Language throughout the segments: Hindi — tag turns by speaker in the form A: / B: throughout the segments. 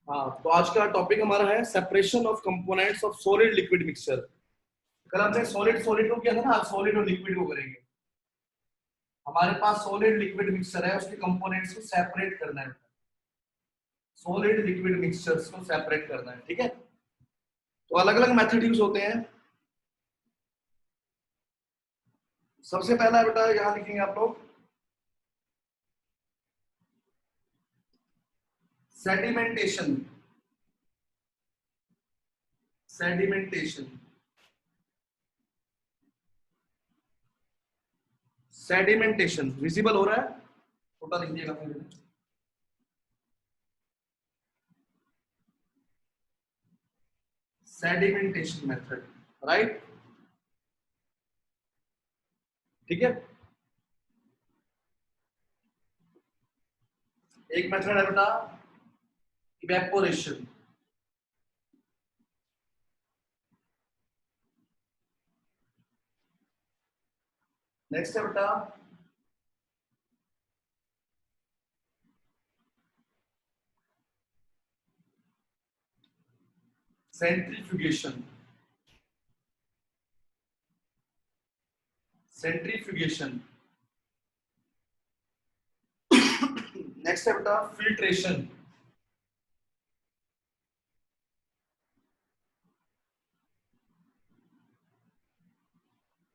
A: हाँ, तो आज का टॉपिक हमारा है separation of components of solid liquid mixture. कल हमने सॉलिड सॉलिड को किया था ना, आज सॉलिड और लिक्विड को करेंगे। हमारे पास सॉलिड लिक्विड मिक्सचर है, उसके कंपोनेंट्स को सेपरेट करना है। सॉलिड लिक्विड मिक्सचर्स को सेपरेट करना है, ठीक है। तो अलग अलग मेथड यूज होते हैं। सबसे पहला बेटा यहाँ लिखेंगे आप लोग सेडिमेंटेशन। सेडिमेंटेशन सेडिमेंटेशन विजिबल हो रहा है, छोटा लिख दिएगा फिर। सेडिमेंटेशन मेथड, राइट, ठीक है। एक मेथड है बेटा इवेपोरेशन। नेक्स्ट है बेटा सेंट्रीफ्यूगेशन। सेंट्रीफ्यूगेशन। नेक्स्ट है बेटा फिल्ट्रेशन।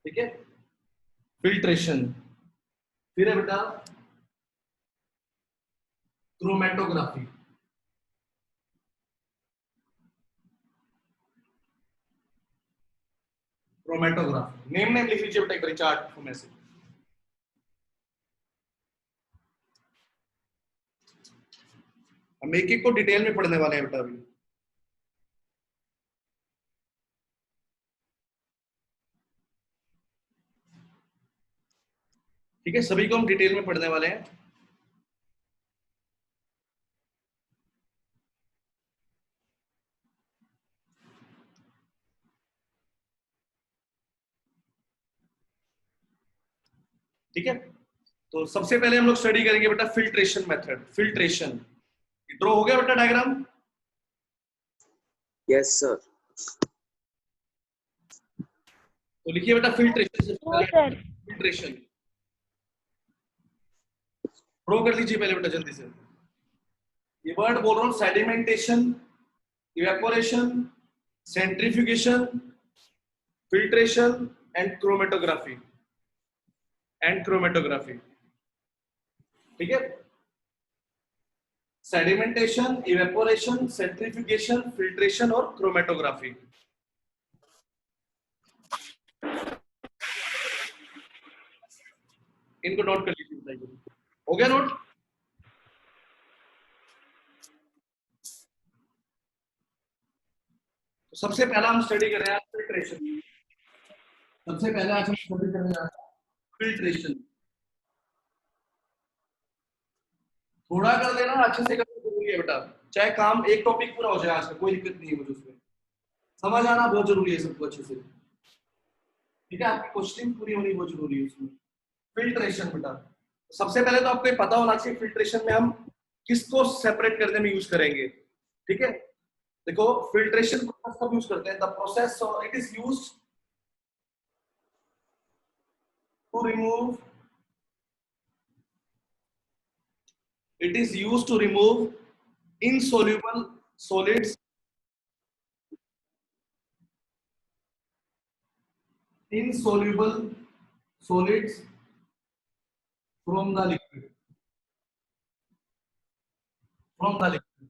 A: ठीक है, फिल्ट्रेशन। फिर है बेटा क्रोमेटोग्राफी। क्रोमेटोग्राफी नेम नेम लिख लीजिए बेटा एक बार चार्ट में से। हम एक एक को डिटेल में पढ़ने वाले हैं बेटा अभी। ठीक है, सभी को हम डिटेल में पढ़ने वाले हैं। ठीक है, तो सबसे पहले हम लोग स्टडी करेंगे बेटा फिल्ट्रेशन मेथड। फिल्ट्रेशन ड्रॉ हो गया बेटा डायग्राम?
B: Yes sir.
A: तो लिखिए बेटा फिल्ट्रेशन। फिल्ट्रेशन ड्रॉ कर लीजिए पहले बेटा जल्दी से। ये वर्ड बोल रहा हूं, sedimentation, evaporation, centrifugation, filtration and chromatography. ठीक है, सेडिमेंटेशन, इवेपोरेशन, सेंट्रीफ्यूगेशन, फिल्ट्रेशन और क्रोमेटोग्राफी। इनको नोट कर लीजिए बताइए, हो गया नोट? तो सबसे पहला हम स्टडी कर रहे हैं फिल्ट्रेशन। सबसे पहले आज हम स्टडी कर रहे हैं फिल्ट्रेशन। थोड़ा कर लेना, अच्छे से करना जरूरी है बेटा, चाहे काम एक टॉपिक पूरा हो जाए आज का, कोई दिक्कत नहीं है मुझे उसमें। समझ आना बहुत जरूरी है सबको अच्छे से, ठीक है। आपकी क्वेश्चनिंग पूरी होनी बहुत जरूरी है उसमें। फिल्ट्रेशन बेटा सबसे पहले तो आपको ये पता होना चाहिए फिल्ट्रेशन में हम किसको सेपरेट करने में यूज करेंगे। ठीक है, देखो फिल्ट्रेशन को कब यूज करते हैं? The process it is used to remove, it is used to remove insoluble solids, insoluble solids from the liquid, from the liquid।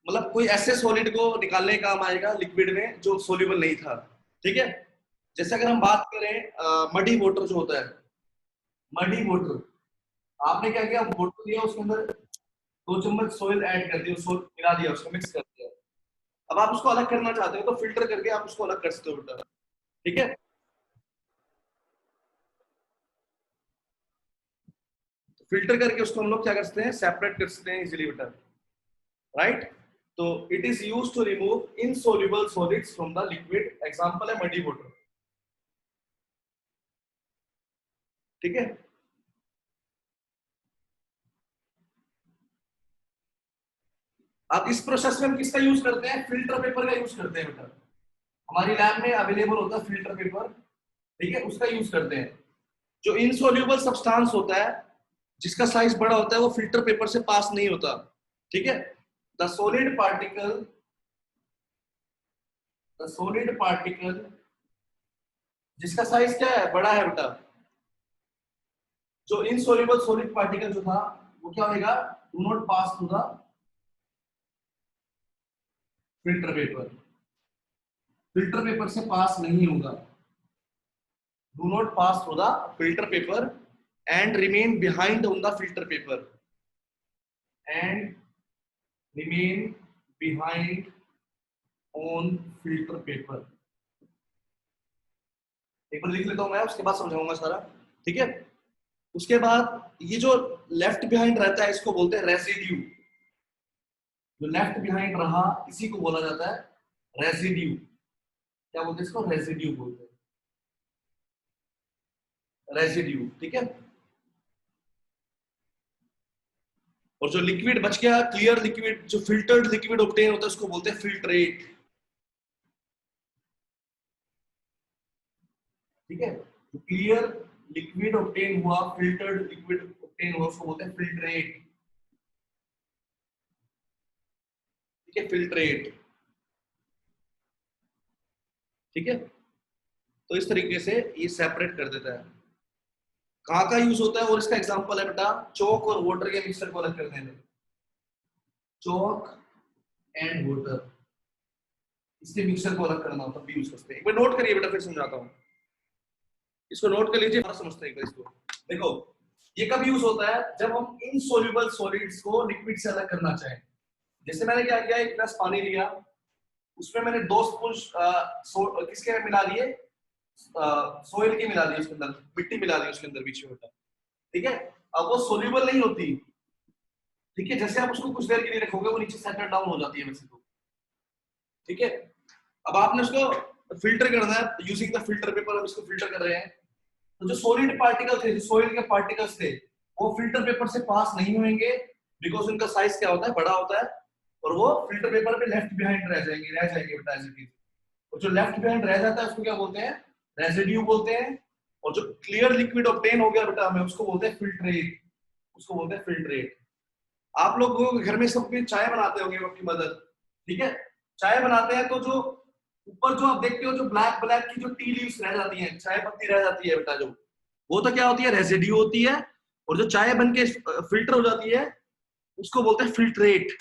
A: मतलब कोई ऐसे सॉलिड को निकालने का काम आएगा लिक्विड में जो सोल्यूबल नहीं था। ठीक है, जैसे अगर हम बात करें मडी वाटर जो होता है, मडी वाटर, आपने क्या किया, वाटर लिया, उसके अंदर 2 चम्मच सोइल ऐड कर दिया, सोइल मिला दिया, उसको मिक्स कर दिया। अब आप उसको अलग करना चाहते हो तो फिल्टर करके आप उसको अलग कर सकते हो बेटा। ठीक है, फिल्टर करके उसको हम लोग क्या कर सकते हैं, सेपरेट कर सकते हैं इजीली बेटा, राइट। तो it is used to remove insoluble solids from the liquid, example है मडी वाटर। ठीक है, अब इस प्रोसेस में हम किसका यूज करते हैं? फिल्टर पेपर का यूज करते हैं बेटा। हमारी लैब में अवेलेबल होता है फिल्टर पेपर, ठीक है, उसका यूज करते हैं। जो इनसोल्यूबल सब्सटेंस होता है, जिसका साइज बड़ा होता है, वो फिल्टर पेपर से पास नहीं होता, ठीक है। The solid particle, the solid particle जिसका साइज क्या है? बड़ा है बेटा। जो इनसोल्यूबल सॉलिड पार्टिकल जो था वो क्या होगा? Do not pass through the filter paper, filter paper से पास नहीं होगा। Do not pass through the filter paper and remain behind on the filter paper, and remain behind on filter paper. एक बार लिख लेता हूं मैं, उसके बाद समझाऊंगा सारा, ठीक है। उसके बाद ये जो लेफ्ट बिहाइंड रहता है इसको बोलते हैं रेसिड्यू। जो लेफ्ट बिहाइंड रहा इसी को बोला जाता है रेसिड्यू। क्या बोलते हैं इसको? रेसिड्यू बोलते हैं, रेसिड्यू, ठीक है। और जो लिक्विड बच गया, क्लियर लिक्विड, जो फिल्टर्ड लिक्विड ऑब्टेन होता है उसको बोलते हैं फिल्ट्रेट, ठीक है। जो क्लियर लिक्विड ऑब्टेन हुआ, फिल्टर्ड लिक्विड ऑब्टेन हुआ, उसको बोलते हैं फिल्ट्रेट, ठीक है, फिल्ट्रेट, ठीक है। तो इस तरीके से ये सेपरेट कर देता है। कहाँ का यूज होता है? और इसका एग्जांपल है बेटा चौक और वाटर के मिक्सचर को अलग करने में। चौक एंड वाटर, इसके मिक्सचर को अलग करना होता है, यूज करते हैं। एक बार नोट करिए बेटा, फिर समझाता हूँ। इसको नोट कर लीजिए, समझते हैं इसको। देखो, ये कब यूज होता है? जब हम इनसोल्यूबल सॉलिड्स को लिक्विड से अलग करना चाहें। जैसे मैंने क्या किया, एक गिलास पानी लिया, उसमें मैंने 2 स्पून किसके मिला लिए? सोइल के मिला दिए, उसके अंदर मिट्टी मिला दी उसके अंदर बीच में बेटा, ठीक है। अब वो सोल्यूबल नहीं होती, ठीक है। जैसे आप उसको कुछ देर के लिए रखोगे वो नीचे सेटल डाउन हो जाती है वैसे तो, ठीक है। अब आपने उसको फिल्टर करना है यूजिंग द फिल्टर पेपर, हम इसको फिल्टर कर रहे हैं। तो जो सॉलिड पार्टिकल थे, जो सॉइल के पार्टिकल्स थे, वो फिल्टर पेपर से पास नहीं होंगे, बिकॉज उनका साइज क्या होता है? बड़ा होता है, और वो फिल्टर पेपर पे लेफ्ट बिहाइंड रह जाएंगे बेटा, एज इट इज। और जो लेफ्ट बिहाइंड रह जाता है उसको क्या बोलते हैं? रेसिड्यू बोलते हैं। और जो क्लियर लिक्विड ऑब्टेन हो गया बेटा हमें, उसको बोलते हैं फिल्ट्रेट, उसको बोलते हैं फिल्ट्रेट। आप लोग घर में सब चाय बनाते होंगे, आपकी मदर, ठीक है, चाय बनाते हैं तो जो ऊपर जो आप देखते हो, जो ब्लैक ब्लैक की जो टी लीव्स रह जाती हैं, चाय पत्ती रह जाती है बेटा, जो वो तो क्या होती है? रेसिड्यू होती है। और जो चाय बन के फिल्टर हो जाती है उसको बोलते हैं फिल्ट्रेट,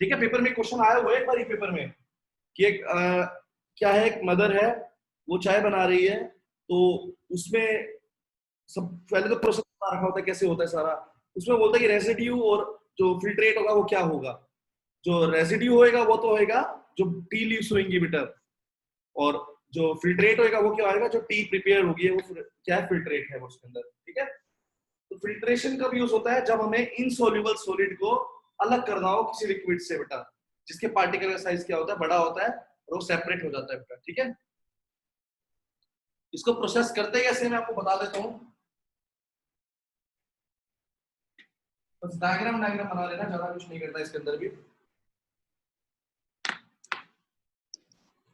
A: ठीक है। पेपर में क्वेश्चन आया हुआ है एक बार पेपर में कि एक क्या है, एक मदर है, वो चाय बना रही है, तो उसमें सब पहले तो प्रोसेस रखा होता है कैसे होता है सारा। उसमें बोलता है कि रेसिड्यू और जो फिल्ट्रेट होगा वो क्या होगा। जो रेसिड्यू होएगा वो तो होएगा जो टी लीव्स होंगी बेटा, और जो फिल्ट्रेट होएगा वो क्या आएगा? जो टी प्रिपेयर होगी है, वो क्या है? फिल्ट्रेट है वो उसके अंदर, ठीक है। तो फिल्ट्रेशन कब यूज होता है? जब हमें इनसोल्यूबल सॉलिड को अलग करना हो किसी लिक्विड से बेटा, जिसके पार्टिकल का साइज क्या होता है? बड़ा होता है, और वो सेपरेट हो जाता है बेटा, ठीक है। इसको प्रोसेस करते कैसे मैं आपको बता देता हूँ। बस डायग्राम बना लेना, ज्यादा कुछ नहीं करता इसके अंदर भी।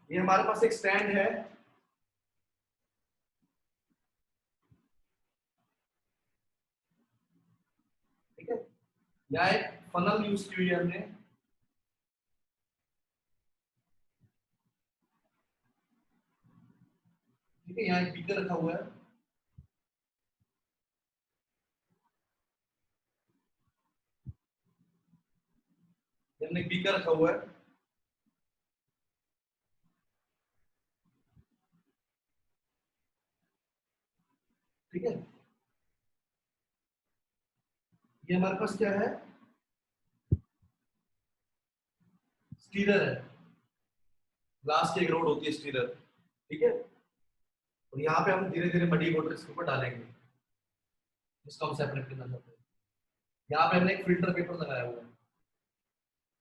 A: ये हमारे पास एक स्टैंड है, ठीक है। यहाँ एक फनल यूज की हुई है हमने, ठीक है। यहाँ एक बीकर रखा हुआ है, हमने एक बीकर रखा हुआ है, ठीक है। ये हमारे पास क्या है? स्टीरर है, ग्लास की एक रोड होती है स्टीरर, ठीक है। और यहाँ पे हम धीरे धीरे मडी वाटर इसके ऊपर डालेंगे, जिसको हम सेपरेट करना चाहते हैं। यहाँ पे हमने एक फिल्टर पेपर लगाया हुआ है,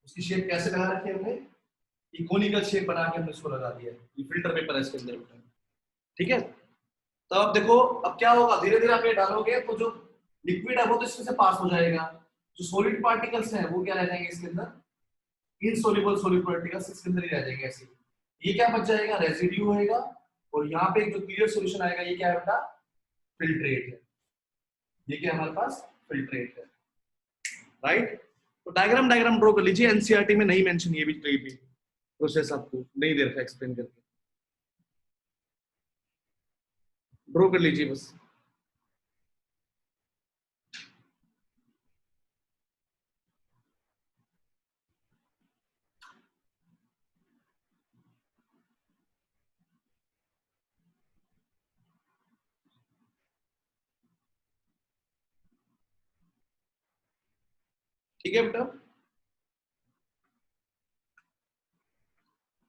A: उसकी शेप कैसे लगा रखी है हमने? इकोनिकल शेप बना के हमने इसको लगा दिया है। ये फिल्टर पेपर है इसके अंदर, ठीक है। तो अब देखो, अब क्या होगा? धीरे धीरे आप ये डालोगे तो जो लिक्विड है वो तो इसमें से पास हो जाएगा, जो सॉलिड पार्टिकल्स हैं वो क्या रह जाएंगे इसके अंदर? इनसोल्युबल सॉल्यूट प्रोडक्ट का 6 के अंदर ही रह जाएगा ऐसे। ये क्या बच जाएगा, रेसिड्यू होएगा, और यहाँ पे जो क्लियर सॉल्यूशन आएगा ये क्या है बेटा, फिल्ट्रेट है। ये क्या हमारे पास फिल्ट्रेट है, राइट। तो डायग्राम ड्रॉ कर लीजिए, एनसीईआरटी में नहीं मेंशन ये भी कहीं भी प्रोसेस आपको नहीं दे रखा एक्सप्लेन करके, ड्रॉ कर लीजिए बस। ठीक है बेटा।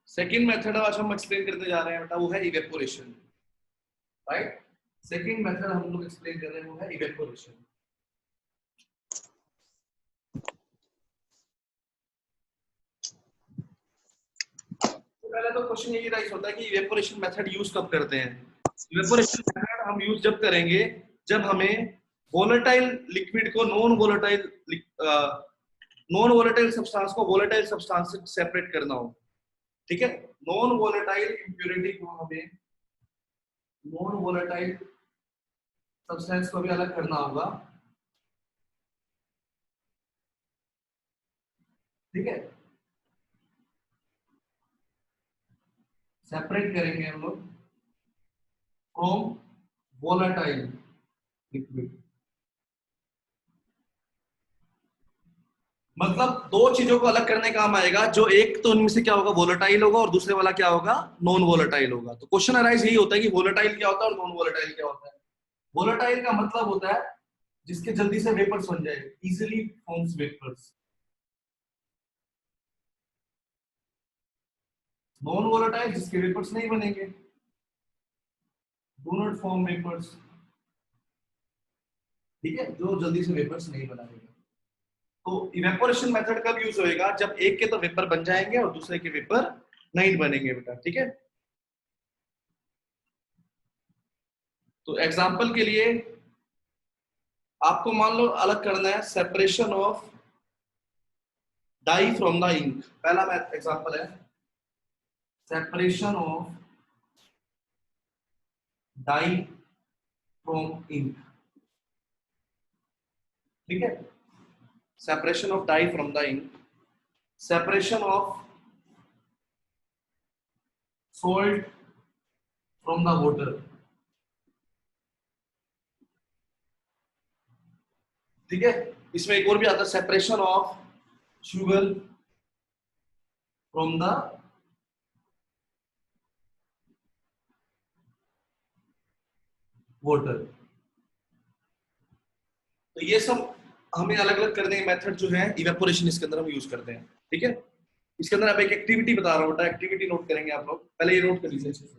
A: सेकंड मेथड आज हम एक्सप्लेन करते जा रहे हैं बेटा, वो है इवेपोरेशन, राइट। सेकंड मेथड हम लोग एक्सप्लेन कर रहे हैं वो है इवेपोरेशन। तो पहले तो क्वेश्चन यही राइज होता है कि इवेपोरेशन मेथड यूज कब करते हैं। इवेपोरेशन मेथड हम यूज जब करेंगे जब हमें वोलेटाइल लिक्विड को नॉन वोलेटाइल सब्सटेंस को वोलेटाइल सब्सटेंस से सेपरेट करना हो, ठीक है। नॉन वोलेटाइल इंप्योरिटी को हमें नॉन वोलेटाइल सब्सटेंस को भी अलग करना होगा, ठीक है। सेपरेट करेंगे हम लोग फ्रॉम वोलेटाइल लिक्विड। मतलब दो चीजों को अलग करने काम आएगा, जो एक तो उनमें से क्या होगा, वोलेटाइल होगा, और दूसरे वाला क्या होगा, नॉन वोलेटाइल होगा। तो क्वेश्चन अराइज यही होता है कि वोलेटाइल क्या होता है और नॉन वोलेटाइल क्या होता है। वोलेटाइल का मतलब होता है जिसके जल्दी से वेपर्स बन जाए, easily forms vapours. Non volatile जिसके वेपर्स नहीं बनेंगे, डू नॉट फॉर्म वेपर्स, ठीक है, जो जल्दी से वेपर्स नहीं बनाएगा। तो इवेपोरेशन मेथड कब यूज होएगा, जब एक के तो वेपर बन जाएंगे और दूसरे के वेपर नहीं बनेंगे बेटा, ठीक है। तो एग्जांपल के लिए आपको मान लो अलग करना है separation of dye from the ink. पहला मैथ एग्जांपल है separation of dye from ink, ठीक है। Separation of dye from the ink, separation of salt from the water, ठीक है। इसमें एक और भी आता है separation of sugar from the water. तो ये सब हमें अलग अलग करने के मेथड जो है इवेपोरेशन इसके अंदर हम यूज करते हैं, ठीक है। इसके अंदर आप एक एक्टिविटी बता रहा हूँ बेटा, एक्टिविटी नोट करेंगे आप लोग, पहले ये नोट कर लीजिए अच्छे से।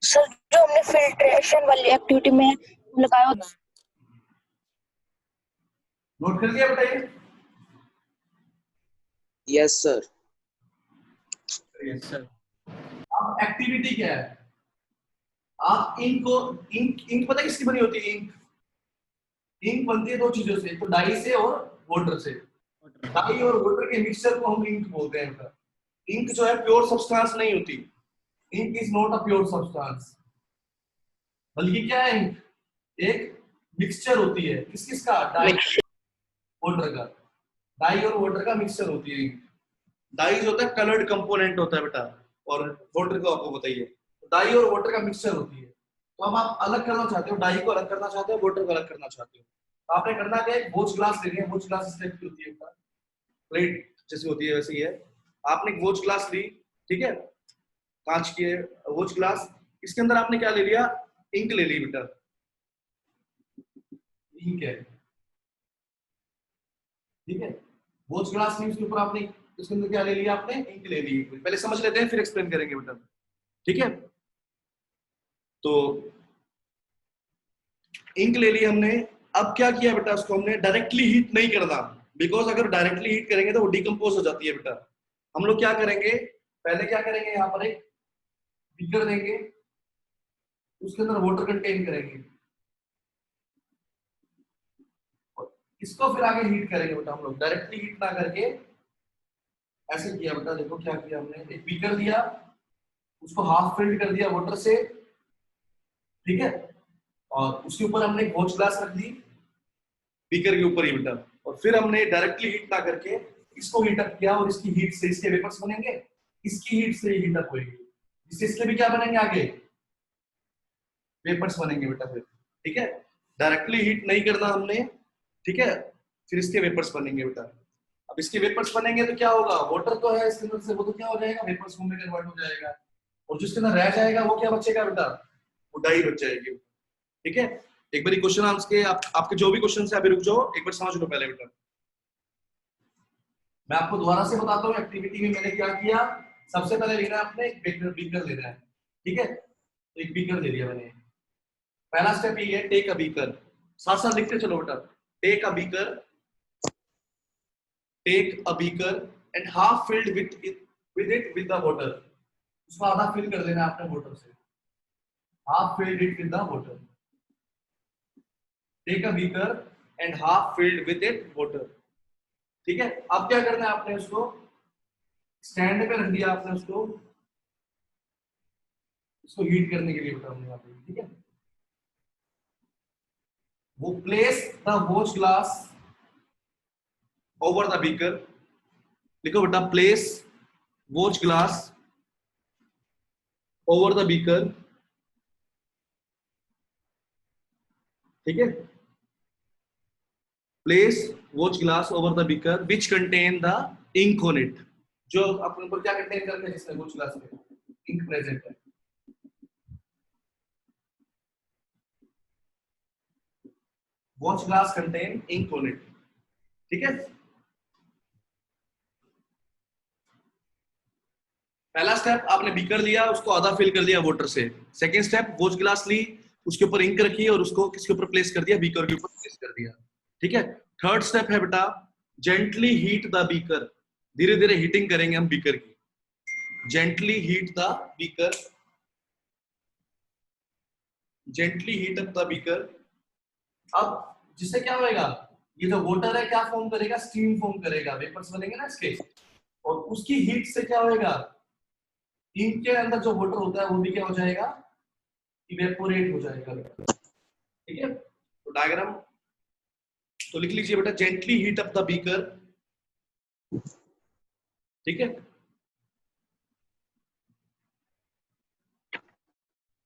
B: सर जो हमने फिल्ट्रेशन वाली एक्टिविटी में लगाया होता,
A: नोट कर लिया बेटा ये?
C: Yes sir.
A: Yes sir. अब एक्टिविटी क्या है, आप इंक को इंक पता है किसकी बनी होती है, इंक बनती है दो चीजों से, तो डाई से और वाटर से। डाई और वाटर के मिक्सचर को हम इंक बोलते हैं बेटा। इंक जो है प्योर सब्सटेंस नहीं होती, ink is not a pure substance, बल्कि क्या है इंक, एक मिक्सचर होती है किस किस का, डाई वाटर का, डाई और वाटर का मिक्सचर होती है इंक। डाई जो होता है कलर्ड कंपोनेंट होता है बेटा, और वाटर को आपको बताइए, डाई और वाटर का मिक्सचर होती है। तो अब आप अलग करना चाहते हो, डाई को अलग करना चाहते हो, वाटर को अलग करना चाहते हो, तो आपने करना क्या है, वॉच ग्लास लेनी है। वॉच ग्लास इस टाइप की होती है, प्लेट जैसी होती है वैसे ही है। आपने एक वॉच ग्लास ली, ठीक है, कांच की है वॉच ग्लास, इसके अंदर आपने क्या ले लिया, इंक ले ली बेटा, इंक है, ठीक है। वॉच ग्लास ली, उसके ऊपर आपने इसके अंदर क्या ले लिया, आपने इंक ले ली। पहले समझ लेते हैं फिर एक्सप्लेन करेंगे बेटा, ठीक है। तो इंक ले ली हमने। अब क्या किया बेटा, उसको हमने डायरेक्टली हीट नहीं करना, बिकॉज अगर डायरेक्टली हीट करेंगे तो वो डिकम्पोज हो जाती है बेटा। हम लोग क्या करेंगे, पहले क्या करेंगे, यहाँ पर एक बीकर देंगे, उसके अंदर वाटर कंटेन करेंगे, इसको फिर आगे हीट करेंगे बेटा। हम लोग डायरेक्टली हीट ना करके ऐसे किया बेटा। देखो क्या किया हमने, एक बीकर दिया, उसको हाफ फिल्ड कर दिया वाटर से, ठीक है, और उसके ऊपर हमने एक वॉच ग्लास रख दी बीकर के ऊपर ही बेटा, और फिर हमने डायरेक्टली हीट ना करके इसको हीट अप किया, और इसकी हीट से इसके वेपर्स बनेंगे, इसकी हीट से हीट अप होगी, इससे इसके भी क्या बनेंगे आगे, वेपर्स बनेंगे बेटा फिर, ठीक है। डायरेक्टली हीट नहीं करना हमने, ठीक है, फिर इसके वेपर्स बनेंगे बेटा। अब इसके वेपर्स बनेंगे तो क्या होगा, वाटर तो है इसके अंदर से, वो तो क्या हो जाएगा, वेपर्स फॉर्म में कन्वर्ट हो जाएगा, और जिसके अंदर रह जाएगा वो क्या बचेगा बेटा, वो डाई बच जाएगी, ठीक है। एक बार क्वेश्चन आंसर के आपके जो भी क्वेश्चन है अभी रुक जाओ, एक बार समझ लो पहले बेटा। मैं आपको दोबारा से बताता हूँ एक्टिविटी में मैंने क्या किया। सबसे पहले लेना है आपने एक बीकर लेना है, ठीक है, तो एक बीकर ले लिया मैंने। पहला स्टेप ये है, टेक अ बीकर, साथ साथ लिखते चलो बेटा। Take a beaker, take a beaker and half filled with the water, उसको आधा फिल कर देना है आपने वाटर से, half filled it with the water. Take a beaker and half filled with it water, ठीक है। अब क्या करना है आपने, उसको स्टैंड पे रख दिया आपने, उसको हीट करने के लिए बेटा हमने यहाँ पे, ठीक है। वो place the watch glass over the beaker, लिखो बेटा, place watch glass over the beaker, ठीक है। Place watch glass over the beaker which contain the ink on it, जो अपने ऊपर क्या कंटेन करते हैं, जिसमें वॉच ग्लास में इंक प्रेजेंट है। Watch glass contain ink on it, ठीक है। पहला स्टेप आपने बीकर लिया, उसको आधा फिल कर दिया वाटर से। सेकंड स्टेप, वॉच ग्लास ली, उसके ऊपर इंक रखी और उसको किसके ऊपर प्लेस कर दिया, बीकर के ऊपर प्लेस कर दिया, ठीक है। थर्ड स्टेप है बेटा, जेंटली हीट द बीकर, धीरे धीरे हीटिंग करेंगे हम बीकर की, gently heat the beaker, gently heat up the beaker. अब जिससे क्या होएगा, ये जो वाटर है क्या फॉर्म करेगा, स्टीम फॉर्म करेगा, वेपर्स बनेंगे ना इसके, और उसकी हीट से क्या होएगा, इंक के अंदर जो वाटर होता है वो भी क्या हो जाएगा, इवेपोरेट हो जाएगा, ठीक है। तो डायग्राम तो लिख लीजिए बेटा, gently heat up the beaker, ठीक है।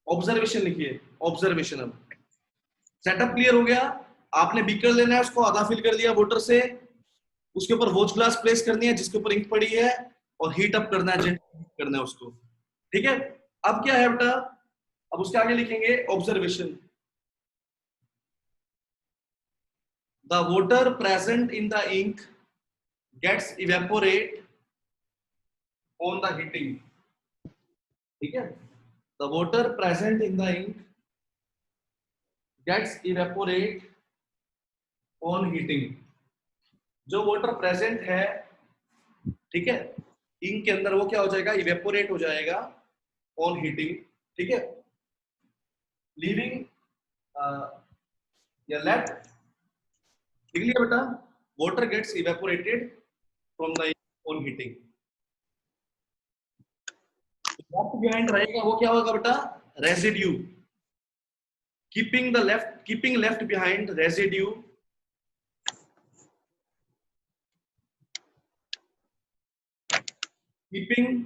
A: ऑब्जर्वेशन लिखिए, ऑब्जर्वेशन। अब सेटअप क्लियर हो गया, आपने बीकर लेना है, उसको आधा फिल कर दिया वाटर से, उसके ऊपर वॉच ग्लास प्लेस करनी है जिसके ऊपर इंक पड़ी है, और हीट अप करना है, जेंटली हीट करना है उसको, ठीक है। अब क्या है बेटा, अब उसके आगे लिखेंगे observation. The water present in the ink gets evaporate on the heating, ठीक है। The water present in the ink gets evaporate on heating, जो वाटर प्रेजेंट है, ठीक है, इंक के अंदर, वो क्या हो जाएगा, इवेपोरेट हो जाएगा ऑन हीटिंग, ठीक है, लीविंग या लेफ्ट, लिख लिया बेटा, water gets evaporated from the on heating. Left behind रहेगा वो क्या होगा बेटा, residue, keeping left behind residue, keeping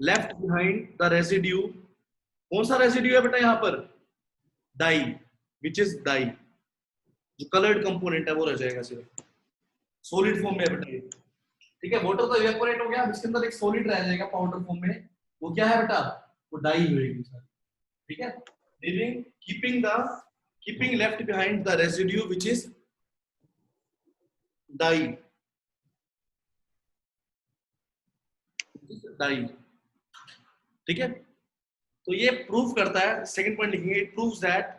A: left behind the residue. कौन सा रेसिड्यू है बेटा यहाँ पर, डाई, विच इज डाई, जो कलर्ड कंपोनेंट है वो रह जाएगा सिर्फ, सॉलिड फॉर्म में है बेटा ये, ठीक है। वाटर तो इवेपोरेट हो गया, इसके अंदर एक सॉलिड रह जाएगा पाउडर फॉर्म में, वो क्या है बेटा, वो डाई होएगी सर, ठीक है। Leaving keeping left behind the residue which is dye, dye, ठीक है। तो ये प्रूव करता है, सेकंड पॉइंट लिखेंगे, it proves that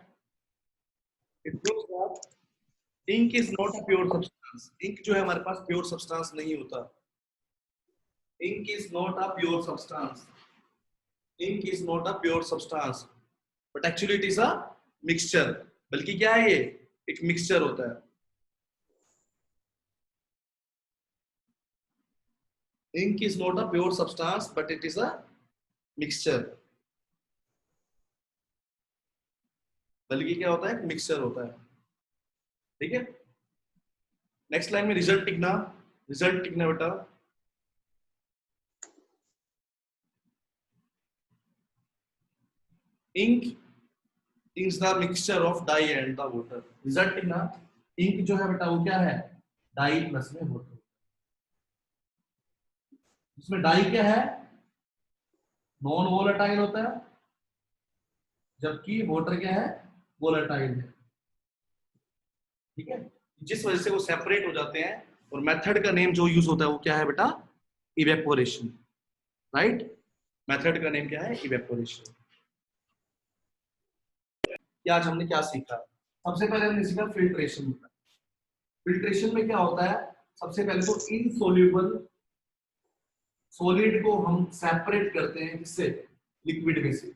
A: it proves that ink is not a pure substance. Ink जो है हमारे पास प्योर सब्सटेंस नहीं होता। Ink is not a pure substance. Ink is not a pure substance but actually it is a mixture. बल्कि क्या है, ये एक मिक्सचर होता है। ink is not a pure substance but it is a mixture। बल्कि क्या होता है, मिक्सचर होता है। ठीक है, नेक्स्ट लाइन में रिजल्ट लिखना। रिजल्ट लिखना बेटा, ink is the mixture of dye and the water. Result लिखना, इंक जो है बेटा वो क्या है, डाई प्लस में वाटर। इसमें डाई क्या है, नॉन वोलेटाइल होता है, जबकि वाटर क्या है, वोलेटाइल है। ठीक है, जिस वजह से वो सेपरेट हो जाते हैं। और मेथड का नेम जो यूज होता है वो क्या है बेटा, इवेपोरेशन। राइट, मेथड का नेम क्या है, इवेपोरेशन। कि आज हमने क्या सीखा, सबसे पहले हमने सीखा फिल्ट्रेशन। फिल्ट्रेशन में क्या होता है, सबसे पहले तो इनसोल्यूबल सॉलिड को हम सेपरेट करते हैं, किससे, लिक्विड में से।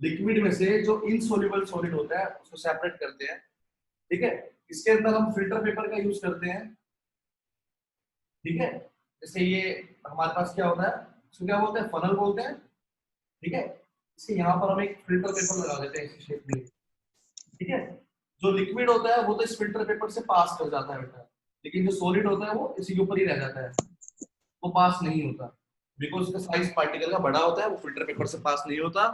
A: लिक्विड में से जो इनसोल्यूबल सॉलिड होता है उसको सेपरेट करते हैं। ठीक है, इसके अंदर हम फिल्टर पेपर का यूज करते हैं। ठीक है, जैसे ये हमारे पास क्या होता है, इसको क्या बोलते हैं, फनल बोलते हैं। ठीक है, इसके यहाँ पर हम एक फिल्टर पेपर लगा देते हैं इसी शेप में। ठीक है, जो लिक्विड होता है वो तो इस फिल्टर पेपर से पास कर जाता है बेटा, लेकिन जो सॉलिड होता है वो इसी के ऊपर ही रह जाता है, वो पास नहीं होता। बिकॉज उसका साइज पार्टिकल का बड़ा होता है, वो फिल्टर पेपर से पास नहीं होता।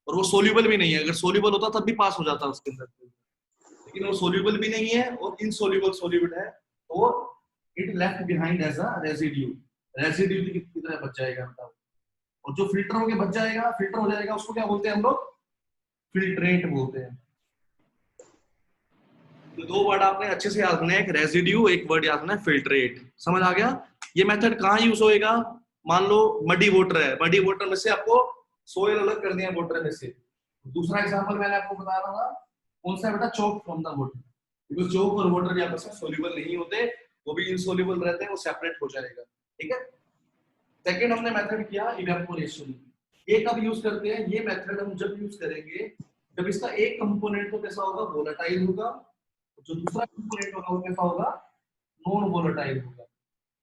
A: और वो सोल्यूबल भी नहीं है, अगर सोल्यूबल होता तब भी पास हो जाता उसके अंदर, लेकिन वो सोल्यूबल भी नहीं है और इनसोल्यूबल सॉलिड है, तो it left behind as a residue. Residue की तरह बच जाएगा बेटा। और जो फिल्टर होके बच जाएगा, फिल्टर हो जाएगा, उसको क्या बोलते हैं हम लोग, फिल्ट्रेट बोलते हैं। तो दो वर्ड आपने अच्छे से याद रखना है, एक रेसिड्यू, एक वर्ड याद रखना है फिल्ट्रेट। समझ आ गया। ये मेथड कहाँ यूज होएगा, मान लो मडी वाटर है, मडी वाटर में से आपको सोयल अलग कर दिया वाटर में से। दूसरा एग्जांपल मैंने आपको बता रहा था, कौन सा बेटा, चोक फ्रॉम द वाटर। बिकॉज चोक और वाटर आपस में सोल्यूबल नहीं होते, वो भी इनसोल्यूबल रहते हैं, वो सेपरेट हो जाएगा। ठीक है, सेकेंड हमने मेथड किया इवेपोरेशन। ये कब यूज करते हैं, ये मेथड हम जब यूज करेंगे जब इसका एक कंपोनेंट तो कैसा होगा, वोलेटाइल होगा, जो दूसरा कंपोनेंट होगा वो कैसा होगा, नॉन वोलेटाइल होगा।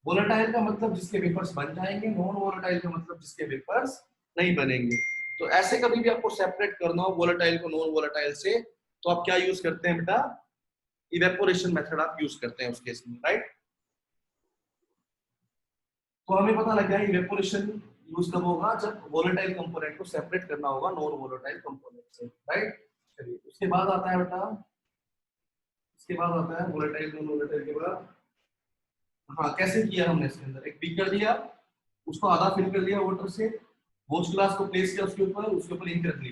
A: वोलेटाइल का मतलब जिसके वेपर्स बन जाएंगे, नॉन वोलेटाइल का मतलब जिसके वेपर्स नहीं बनेंगे। तो ऐसे कभी भी आपको सेपरेट करना हो वोलेटाइल को नॉन वोलेटाइल से, तो आप क्या यूज करते हैं बेटा, इवेपोरेशन मेथड आप यूज करते हैं उस केस में। राइट, तो हमें पता लग गया इवेपोरेशन यूज कब होगा, जब वोलेटाइल कंपोनेंट को सेपरेट करना होगा नॉन वोलेटाइल कंपोनेंट से। राइट, चलिए उसके बाद आता है बेटा, इसके बाद आता है वोलेटाइल नॉन वोलेटाइल के बाद। हाँ, कैसे किया हमने, इसके अंदर एक बीकर लिया, उसको आधा फिल कर लिया वाटर से, वॉच ग्लास को प्लेस किया उसके ऊपर इंक रख ली।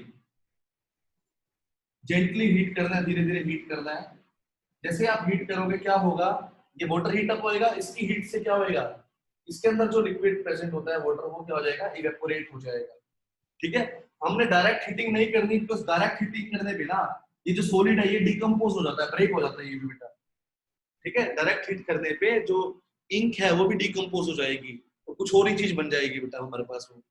A: जेंटली हीट करना है, धीरे धीरे हीट करना है। जैसे आप हीट करोगे क्या होगा, ये वाटर हीट अप होएगा, इसकी हीट से क्या होएगा, इसके अंदर जो लिक्विड प्रेजेंट होता है वाटर, वो क्या हो जाएगा, इवेपोरेट हो जाएगा। ठीक है, हमने डायरेक्ट हीटिंग नहीं करनी, बिकॉज डायरेक्ट हीटिंग करने बिना ये जो सॉलिड है ये डिकम्पोज हो जाता है, ब्रेक हो जाता है ये भी बेटा। ठीक है, डायरेक्ट हीट करने पे जो इंक है वो भी डिकम्पोज हो जाएगी और कुछ और ही चीज बन जाएगी बेटा हमारे पास में।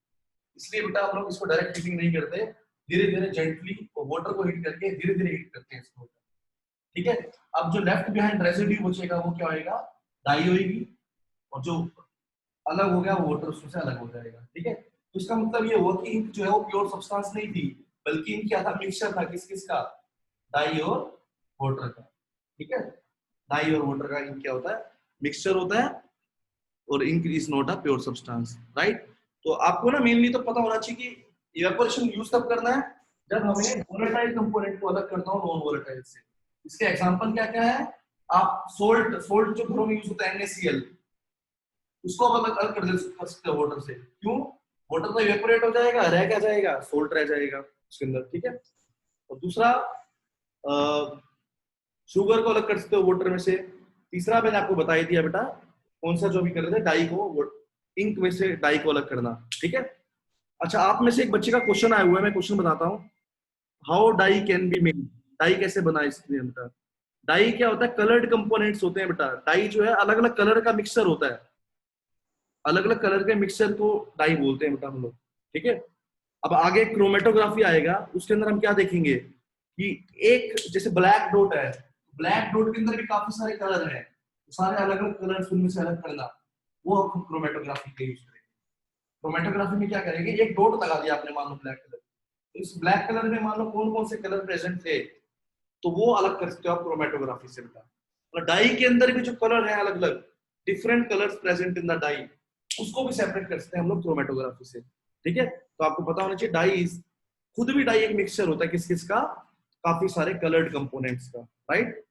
A: इसलिए बेटा हम लोग इसको डायरेक्ट हीटिंग नहीं करते, धीरे धीरे जेंटली वाटर को हीट करके धीरे धीरे हीट करते हैं इसको। ठीक है, अब जो लेफ्ट बिहाइंड रेसिड्यू बचेगा वो क्या होएगा, डाई होएगी, और जो अलग हो गया वो वाटर उससे अलग हो जाएगा। ठीक है, तो इसका मतलब ये हुआ कि इंक जो है वो प्योर सब्सटेंस नहीं थी, बल्कि इंक क्या था, मिक्सचर था, किस किस का, डाई और वाटर का। ठीक है, डाई और वाटर का इंक क्या होता है, मिक्सचर होता है, और ink is not a pure substance. Right, तो आपको ना मेनली तो पता होना चाहिए कि इवेपोरेशन यूज कब करना है, जब हमें वोलेटाइल कंपोनेंट को अलग करना हो नॉन वोलेटाइल से। इसके एग्जांपल क्या क्या है, आप सोल्ट जो घरों में यूज होता है NaCl, उसको आप अलग अलग कर सकते हो वाटर से। क्यों, वाटर तो इवेपोरेट हो जाएगा, रह क्या जाएगा, सोल्ट रह जाएगा उसके अंदर। ठीक है, और दूसरा शुगर को अलग कर सकते हो वाटर में से। तीसरा मैंने आपको बता ही दिया बेटा, कौन सा जो भी कर रहे थे, डाई को, इंक में से डाई को अलग करना। ठीक है, अच्छा आप में से एक बच्चे का क्वेश्चन आया हुआ है, मैं क्वेश्चन बताता हूँ, how dye can be made. Dye कैसे बना इसलिए बेटा। डाई क्या होता है, कलर्ड कंपोनेंट्स होते हैं बेटा। डाई जो है अलग अलग कलर का मिक्सचर होता है, अलग अलग कलर के मिक्सचर को डाई बोलते हैं बेटा हम लोग, ठीक है। अब आगे क्रोमेटोग्राफी आएगा, उसके अंदर हम क्या देखेंगे कि एक जैसे ब्लैक डॉट है, ब्लैक डॉट के अंदर भी काफी सारे कलर हैं, सारे अलग अलग कलर उनमें से अलग करना, वो हम क्रोमेटोग्राफी के यूज करेंगे। क्रोमेटोग्राफी में क्या करेंगे, एक डॉट लगा दिया आपने मान लो ब्लैक कलर, तो इस ब्लैक कलर में मान लो कौन कौन से कलर प्रेजेंट थे, तो वो अलग कर सकते हो आप क्रोमेटोग्राफी से बेटा। और डाई के अंदर भी जो कलर है अलग अलग different colours present in the dye, उसको भी सेपरेट कर सकते हैं हम लोग क्रोमेटोग्राफी से, ठीक है। तो आपको पता होना चाहिए डाई खुद भी डाई एक मिक्सचर होता है किस किस का, काफी सारे कलर्ड कंपोनेंट्स का, राइट।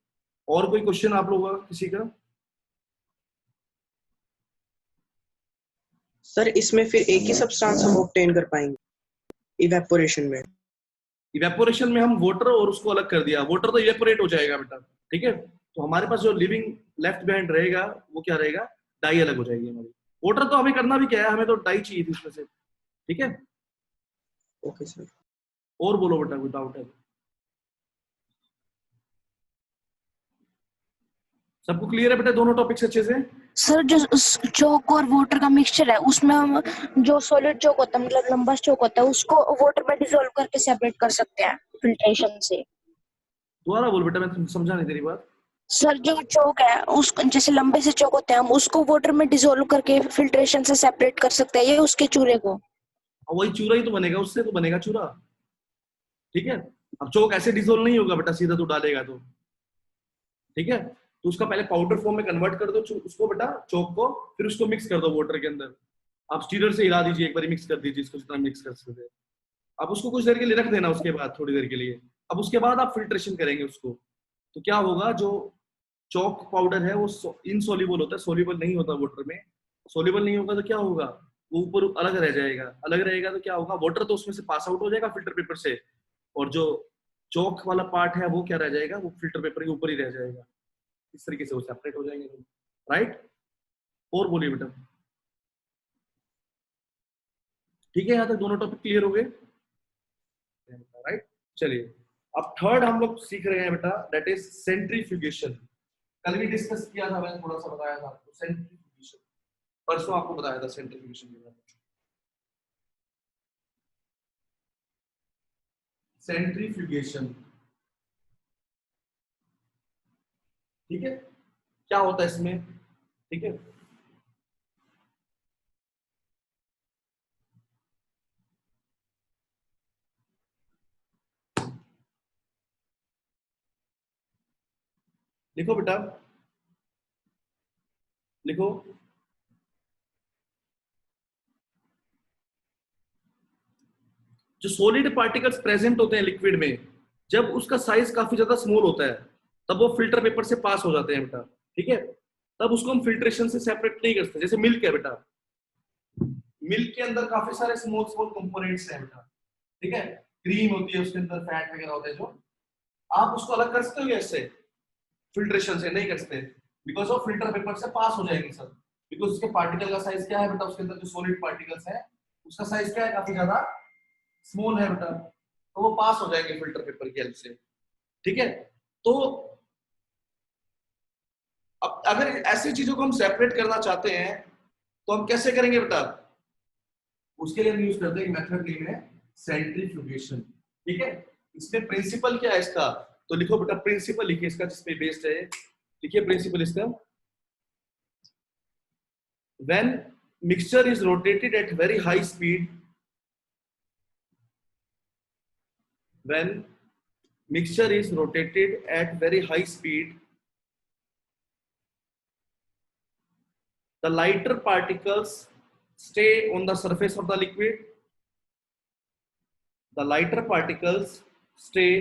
A: और कोई क्वेश्चन आप लोगों का किसी का?
C: सर इसमें फिर एक ही सब्सटेंस हम ऑब्टेन कर पाएंगे इवेपोरेशन में?
A: इवेपोरेशन में हम वाटर और उसको अलग कर दिया, वाटर तो इवेपोरेट हो जाएगा बेटा, ठीक है। तो हमारे पास जो लिविंग लेफ्ट बिहाइंड रहेगा वो क्या रहेगा, डाई अलग हो जाएगी हमारी। वाटर तो हमें करना भी क्या है, हमें तो डाई चाहिए थी उसमें से, ठीक है।
C: Okay sir.
A: और बोलो बेटा कोई डाउट है? सबको क्लियर है बेटा दोनों टॉपिक्स अच्छे से?
B: सर जो चौक और वाटर का मिक्सचर है उसमें हम जो सॉलिड चौक होता है मतलब लंबा चौक होता है उसको वाटर में डिसॉल्व करके सेपरेट कर सकते हैं फिल्ट्रेशन से।
A: दोबारा बोल बेटा, मैं समझा नहीं तेरी बात।
B: सर जो चौक है उसको जैसे लंबे से चौक होते हैं हम उसको वाटर में डिसॉल्व करके फिल्ट्रेशन से सेपरेट कर सकते हैं, ये उसके चूरे को।
A: वही चूरा ही तो बनेगा, उससे तो बनेगा चूरा, ठीक है। अब चौक ऐसे डिसोल्व नहीं होगा बेटा, सीधा तू डालेगा तो, ठीक है। तो उसका पहले पाउडर फॉर्म में कन्वर्ट कर दो उसको बेटा चौक को, फिर उसको मिक्स कर दो वाटर के अंदर। आप स्टीरर से हिला दीजिए, एक बार मिक्स कर दीजिए इसको जितना मिक्स कर सकते हैं। अब उसको कुछ देर के लिए रख देना, उसके बाद थोड़ी देर के लिए। अब उसके बाद आप फिल्ट्रेशन करेंगे उसको, तो क्या होगा, जो चौक पाउडर है वो इनसोल्यूबल होता है, सोल्यूबल नहीं होता वाटर में। सोल्यूबल नहीं होगा तो क्या होगा, वो ऊपर अलग रह जाएगा, अलग रहेगा तो क्या होगा, वाटर तो उसमें से पास आउट हो जाएगा फिल्टर पेपर से, और जो चौक वाला पार्ट है वो क्या रह जाएगा, वो फिल्टर पेपर के ऊपर ही रह जाएगा। इस तरीके से वो सेपरेट हो जाएंगे, राइट। और बोलिए बेटा, ठीक है, यहाँ तक दोनों टॉपिक क्लियर हो गए, राइट। चलिए अब थर्ड हम लोग सीख रहे हैं बेटा, दैट इज सेंट्रीफ्यूगेशन। कल भी डिस्कस किया था, मैंने थोड़ा सा बताया था आपको सेंट्रीफ्यूगेशन, परसों आपको बताया था सेंट्रीफ्यूगेशन के बारे में। सेंट्रीफ्यूगेशन, ठीक है, क्या होता है इसमें, ठीक है। लिखो बेटा, लिखो, जो सॉलिड पार्टिकल्स प्रेजेंट होते हैं लिक्विड में, जब उसका साइज काफी ज्यादा स्मॉल होता है तब वो फिल्टर पेपर से पास हो जाते हैं बेटा, ठीक है। तब उसको हम फिल्ट्रेशन से सेपरेट नहीं करते। जैसे मिल्क है बेटा, मिल्क के अंदर काफी सारे स्मॉल स्मॉल कंपोनेंट्स हैं बेटा, ठीक है। क्रीम होती है, उसके अंदर फैट वगैरह होता है, जो आप उसको अलग कर सकते हो इससे, फिल्ट्रेशन से नहीं कर सकते, बिकॉज वो फिल्टर पेपर से पास हो जाएंगे सब, बिकॉज उसके पार्टिकल का साइज क्या है बेटा, उसके अंदर जो सॉलिड पार्टिकल्स है उसका साइज क्या है, काफी ज्यादा स्मॉल है बेटा, तो वो पास हो जाएंगे फिल्टर पेपर की हेल्प से, ठीक है। तो अब अगर ऐसी चीजों को हम सेपरेट करना चाहते हैं तो हम कैसे करेंगे बेटा, उसके लिए हम यूज करते हैं एक मेथड नेम है सेंट्रीफ्यूगेशन, ठीक है। इसमें प्रिंसिपल क्या है इसका, तो लिखो बेटा प्रिंसिपल लिखिए इसका, जिसपे बेस्ड है, लिखिए प्रिंसिपल इसका। When mixture is rotated at very high speed, when mixture is rotated at very high speed, the lighter particles stay on the surface of the liquid. The lighter particles stay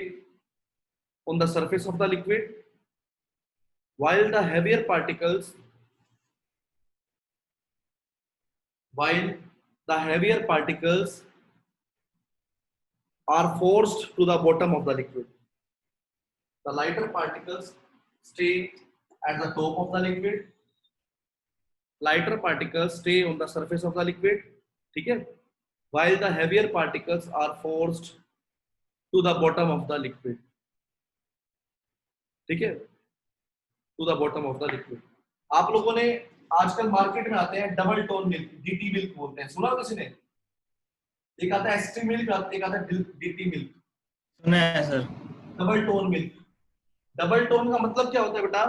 A: on the surface of the liquid, while the heavier particles are forced to the bottom of the liquid. The lighter particles stay at the top of the liquid. Lighter particles stay on the surface of the liquid, ठीक है, while the heavier particles are forced to the bottom of the liquid. ठीक है, to the bottom of the liquid. आप लोगों ने आजकल मार्केट में आते हैं double tone milk, DT milk बोलते हैं, सुना किसी ने? एक आता है एसटी मिल्क, एक आता है डीटी मिल्क,
D: सुना है sir.
A: Double tone milk. Double tone का मतलब क्या होता है बेटा?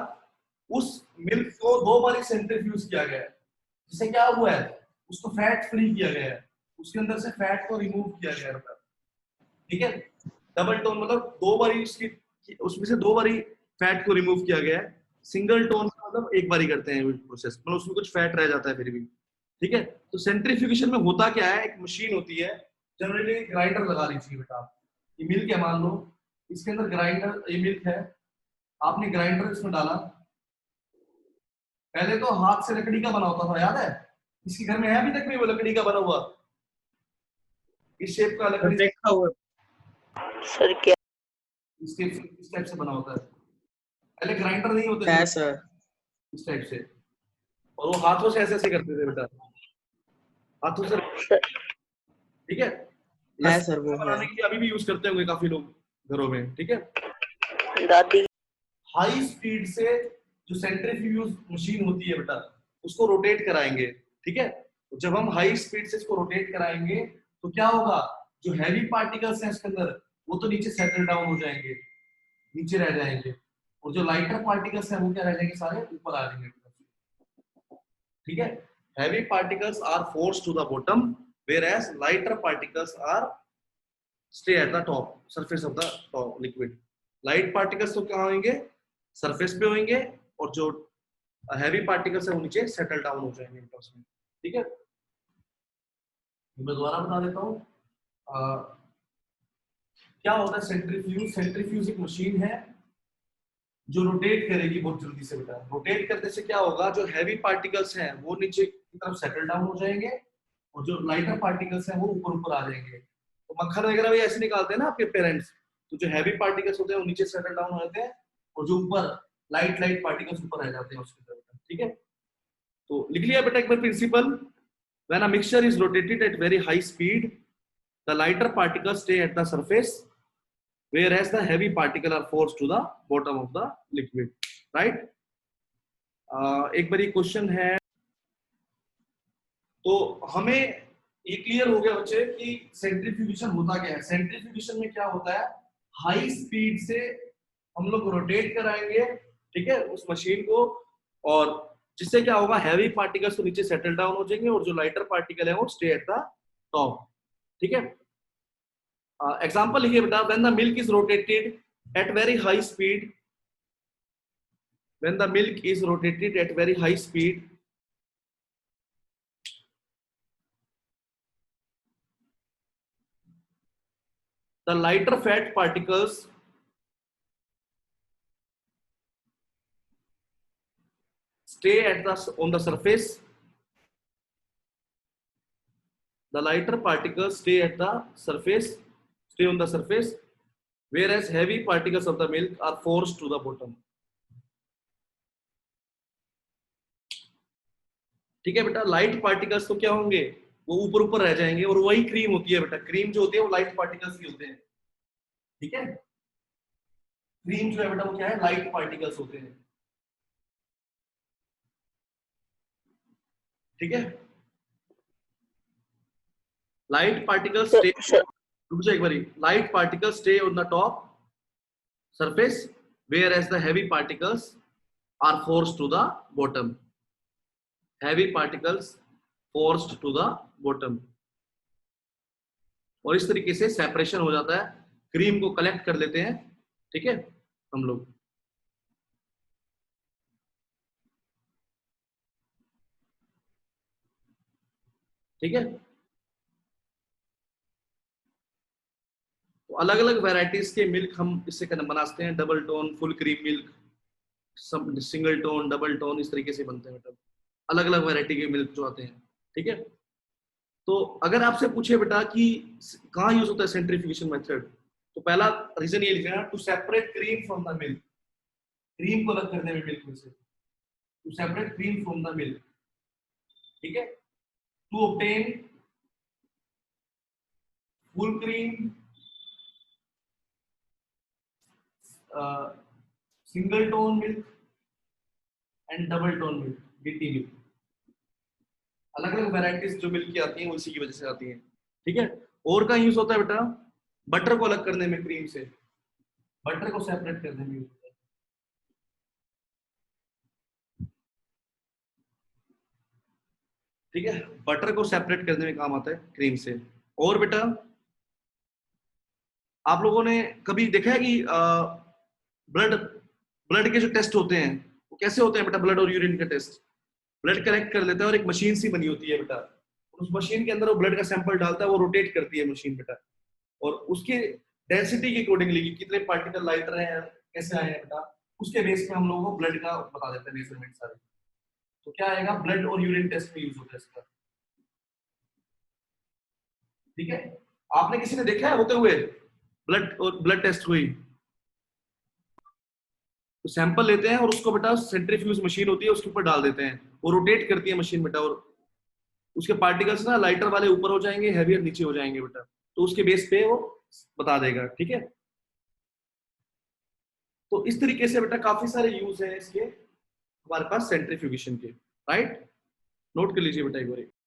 A: उस मिल्क को 2 बार सेंट्रीफ्यूज किया गया है, जिससे क्या हुआ है, उसको फैट फ्री किया गया है, उसके अंदर से फैट को रिमूव किया गया है। ठीक है, डबल टोन मतलब 2 बार इसकी, उसमें से 2 बार फैट को रिमूव किया गया है। सिंगल टोन मतलब एक बार ही करते हैं प्रोसेस, मतलब उसमें कुछ फैट रह जाता है फिर भी। ठीक है, तो सेंट्रीफ्यूगेशन में होता क्या है, एक मशीन होती है, जनरली ग्राइंडर लगा लीजिए बेटा। ये मिल्क है मान लो, इसके अंदर ग्राइंडर, ये मिल्क है, आपने ग्राइंडर इसमें डाला। पहले तो हाथ से लकड़ी का बना होता था, याद है? इसके घर में है अभी तक भी वो लकड़ी का बना हुआ, इस शेप का लकड़ी,
D: देखा हुआ
B: सर क्या?
A: इस टाइप से बना होता है। पहले ग्राइंडर नहीं होते
C: है
A: थे
C: सर।
A: इस टाइप से, और वो हाथों से ऐसे ऐसे करते थे बेटा, हाथों से। ठीक है,
C: है सर, वो है।
A: बनाने के लिए अभी भी यूज करते होंगे काफी लोग घरों में। ठीक है,
B: दादी।
A: हाई स्पीड से जो सेंट्रीफ्यूज मशीन होती है बेटा, उसको रोटेट कराएंगे। ठीक है, तो जब हम हाई स्पीड से इसको रोटेट कराएंगे तो क्या होगा, जो हैवी पार्टिकल्स हैं इसके अंदर वो तो नीचे सेटल डाउन हो जाएंगे, नीचे रह जाएंगे, और जो लाइटर पार्टिकल्स हैं वो क्या रह जाएंगे, सारे ऊपर आ जाएंगे। ठीक है, heavy particles are forced to the bottom whereas lighter particles are stay at the top surface of the top liquid। light particles तो क्या होंगे, सरफेस पे होंगे, और जो हैवी पार्टिकल्स है वो नीचे सेटल डाउन हो जाएंगे उसमें। ठीक है, मैं दोबारा बता देता हूँ क्या होता है सेंट्रीफ्यूज। सेंट्रीफ्यूज एक मशीन है जो रोटेट करेगी बहुत जल्दी से बेटा। रोटेट करने से क्या होगा, जो हैवी पार्टिकल्स हैं वो नीचे की तरफ सेटल डाउन हो जाएंगे, और जो लाइटर पार्टिकल्स हैं वो ऊपर ऊपर आ जाएंगे। तो मक्खन वगैरह भी ऐसे निकालते हैं ना आपके पेरेंट्स, तो जो हैवी पार्टिकल्स होते हैं वो नीचे सेटल डाउन हो जाते हैं, और जो ऊपर लाइट लाइट पार्टिकल्स ऊपर रह जाते हैं उसके तरफ। ठीक है, तो लिख लिया बेटा एक बार principle. When a mixture is rotated at very high speed the lighter particles stay at the surface whereas the heavy particle are forced to the bottom of the liquid, right? एक बारी क्वेश्चन है, तो हमें ये क्लियर हो गया बच्चे कि सेंट्रीफ्यूगेशन होता क्या है। सेंट्रीफ्यूगेशन में क्या होता है, हाई स्पीड से हम लोग रोटेट कराएंगे, ठीक है, उस मशीन को, और जिससे क्या होगा, हैवी पार्टिकल्स तो नीचे सेटल डाउन हो जाएंगे, और जो लाइटर पार्टिकल है वो स्टे एट द टॉप। ठीक है, एग्जाम्पल लिखिए बेटा, when the milk is rotated at very high speed, when the milk is rotated at very high speed, the lighter fat particles stay at the on the surface, the lighter particles stay at the surface, stay on the surface, whereas heavy particles of the milk are forced to the bottom। ठीक है बेटा, लाइट पार्टिकल्स तो क्या होंगे, वो ऊपर ऊपर रह जाएंगे, और वही क्रीम होती है बेटा। क्रीम जो होती है वो लाइट पार्टिकल्स की होते हैं। ठीक है, क्रीम जो है बेटा वो क्या है, लाइट पार्टिकल्स होते हैं। ठीक है, लाइट पार्टिकल्स स्टे, रुक जाओ एक बारी, light particles stay on the top surface whereas the heavy particles are forced to the bottom, heavy particles forced to the bottom। और इस तरीके से सेपरेशन हो जाता है, क्रीम को कलेक्ट कर लेते हैं। ठीक है, हम लोग। ठीक है, तो अलग अलग वैरायटीज के मिल्क हम इससे बनाते हैं, double tone, full cream milk, single tone, double tone, इस तरीके से बनते हैं। मतलब अलग अलग वैरायटी के मिल्क जो आते हैं। ठीक है, तो अगर आपसे पूछे बेटा कि कहाँ यूज होता है सेंट्रीफ्यूगेशन मेथड, तो पहला रीजन ये लिखना, to separate cream from the milk, cream को अलग करने में मिल्क में से, to separate cream from the milk. ठीक है, to obtain full cream, single tone milk and double tone milk, गिट्टी मिल्क। अलग अलग वैरायटीज जो मिल्क की आती हैं वो इसी की वजह से आती हैं। ठीक है, और का यूज होता है बेटा बटर को अलग करने में, क्रीम से बटर को सेपरेट करने में यूज होता है। ठीक है, बटर को सेपरेट करने में काम आता है क्रीम से। और बेटा आप लोगों ने कभी देखा है कि ब्लड ब्लड के जो टेस्ट होते हैं वो कैसे होते हैं बेटा? ब्लड और यूरिन का टेस्ट, ब्लड कलेक्ट कर लेता है और एक मशीन सी बनी होती है बेटा, उस मशीन के अंदर वो ब्लड का सैंपल डालता है, वो रोटेट करती है मशीन बेटा, और उसके डेंसिटी के अकॉर्डिंगली कि कितने पार्टिकल लाइटर हैं, कैसे आए हैं बेटा, उसके बेस पे हम लोगों को ब्लड का बता देते हैं मेजरमेंट सारे। तो क्या आएगा, ब्लड और यूरिन टेस्ट में यूज होता है इसका। ठीक है, आपने किसी ने देखा है होते हुए ब्लड और ब्लड टेस्ट हुई? तो सैंपल लेते हैं और उसको बेटा सेंट्रीफ्यूज मशीन होती है उसके ऊपर डाल देते हैं, वो रोटेट करती है मशीन बेटा, और उसके पार्टिकल्स ना लाइटर वाले ऊपर हो जाएंगे, हैवियर नीचे हो जाएंगे बेटा, तो उसके बेस पे वो बता देगा। ठीक है, तो इस तरीके से बेटा काफी सारे यूज हैं इसके हमारे पास सेंट्रीफ्यूगेशन के। राइट, नोट कर लीजिए बेटा एक बार।